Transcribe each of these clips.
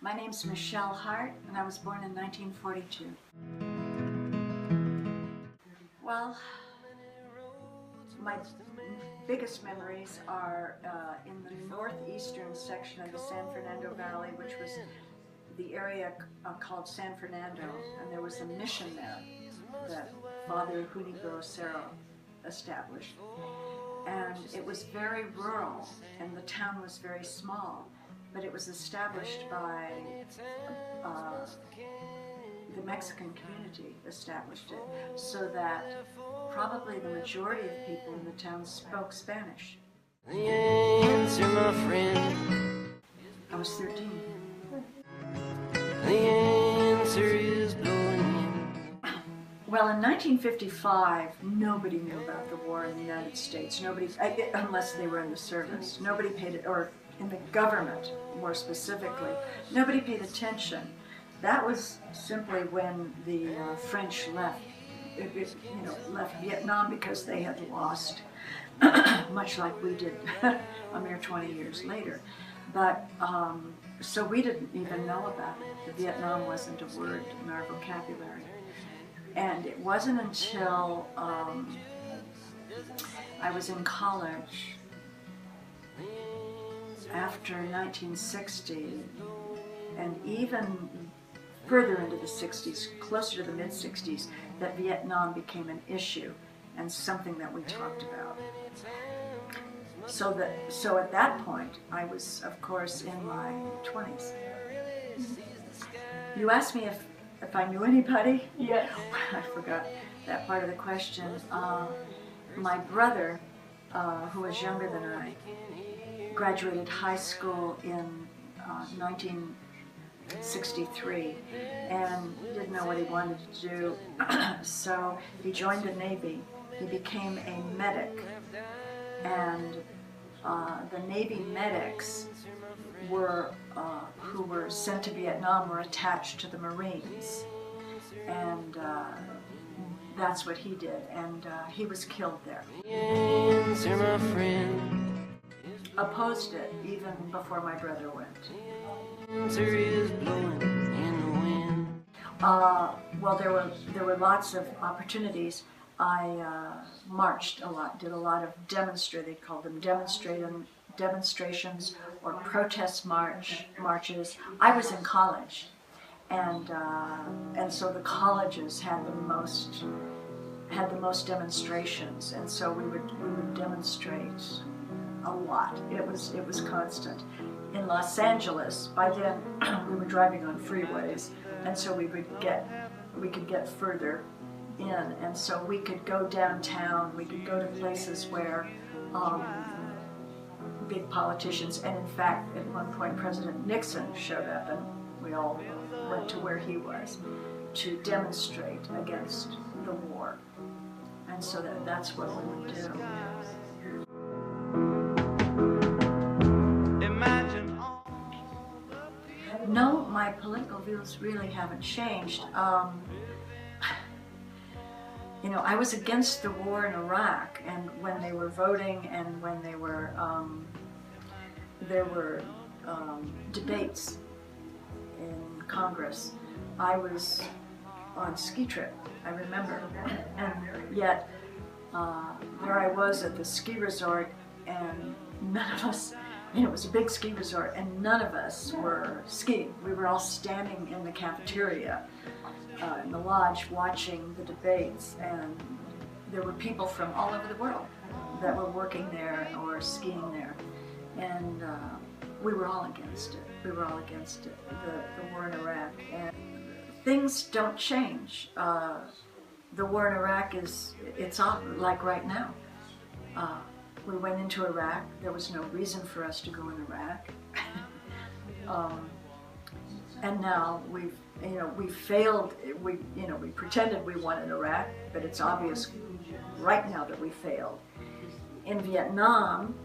My name's Michelle Hart, and I was born in 1942. Well, my biggest memories are in the northeastern section of the San Fernando Valley, which was the area called San Fernando, and there was a mission there that Father Junipero Cerro established. And it was very rural, and the town was very small, but it was established by the Mexican community established it, so that probably the majority of people in the town spoke Spanish. The answer, my friend. I was 13. The answer is blowing in. Well, in 1955, nobody knew about the war in the United States. Nobody, unless they were in the service. Nobody paid it, or in the government, more specifically. Nobody paid attention. That was simply when the French left, left Vietnam because they had lost, much like we did a mere 20 years later. But so we didn't even know about it. Vietnam wasn't a word in our vocabulary. And it wasn't until I was in college after 1960, and even further into the 60s, closer to the mid-60s, that Vietnam became an issue and something that we talked about. So at that point, I was, of course, in my 20s. You asked me if I knew anybody? Yes. I forgot that part of the question. My brother, who was younger than I, graduated high school in 1963 and didn't know what he wanted to do, so he joined the Navy. He became a medic, and the Navy medics were who were sent to Vietnam were attached to the Marines, and that's what he did, and he was killed there. Answer, my friend. Opposed it even before my brother went. Answer is blowing in the wind. Well, there were lots of opportunities. I marched a lot, did a lot of they called them demonstrations or protest marches. I was in college, and so the colleges had the most demonstrations, and so we would demonstrate a lot. It was constant. In Los Angeles, by then we were driving on freeways, and so we could get further in, and so we could go downtown. We could go to places where big politicians, and in fact, at one point President Nixon showed up, and we all went to where he was to demonstrate against the war, and so that's what we would do. No, my political views really haven't changed. I was against the war in Iraq, and when they were voting and when they were, there were debates in Congress, I was on ski trip, I remember, and yet there I was at the ski resort, and none of us, it was a big ski resort, and none of us were skiing. We were all standing in the cafeteria, in the lodge, watching the debates, and there were people from all over the world that were working there or skiing there, and we were all against it. We were all against it, the war in Iraq, and things don't change. The war in Iraq it's on, like right now. We went into Iraq. There was no reason for us to go in Iraq, and now we failed. We pretended we won in Iraq, but it's obvious right now that we failed. In Vietnam,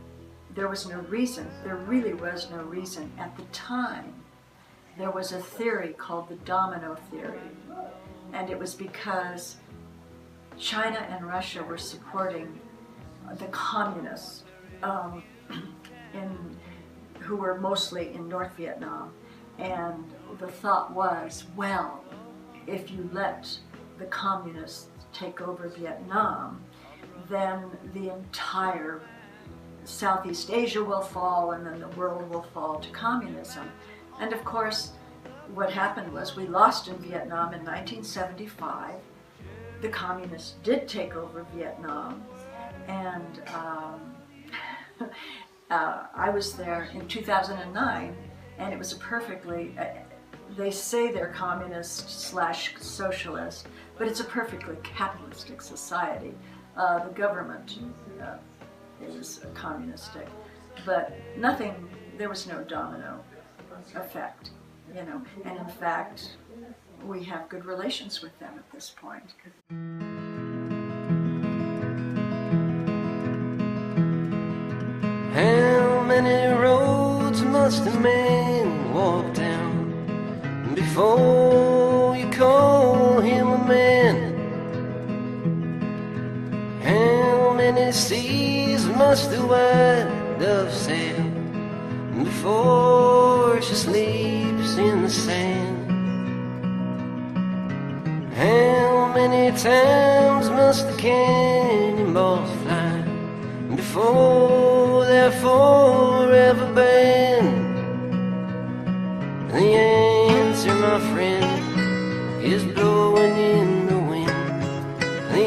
there was no reason. There really was no reason at the time. There was a theory called the domino theory, and it was because China and Russia were supporting the communists who were mostly in North Vietnam, And the thought was, well, if you let the communists take over Vietnam, then the entire Southeast Asia will fall, and then the world will fall to communism. And of course, what happened was we lost in Vietnam in 1975. The communists did take over Vietnam, and I was there in 2009, and it was a perfectly, they say they're communist/socialist, but it's a perfectly capitalistic society. The government is communistic, but nothing, there was no domino effect, you know, and in fact, we have good relations with them at this point. How many roads must a man walk down before you call him a man? How many seas must the white dove sail before she sleeps in the sand? How many times must the cannonballs fly before they're forever banned? The answer, my friend, is blowing in the wind. The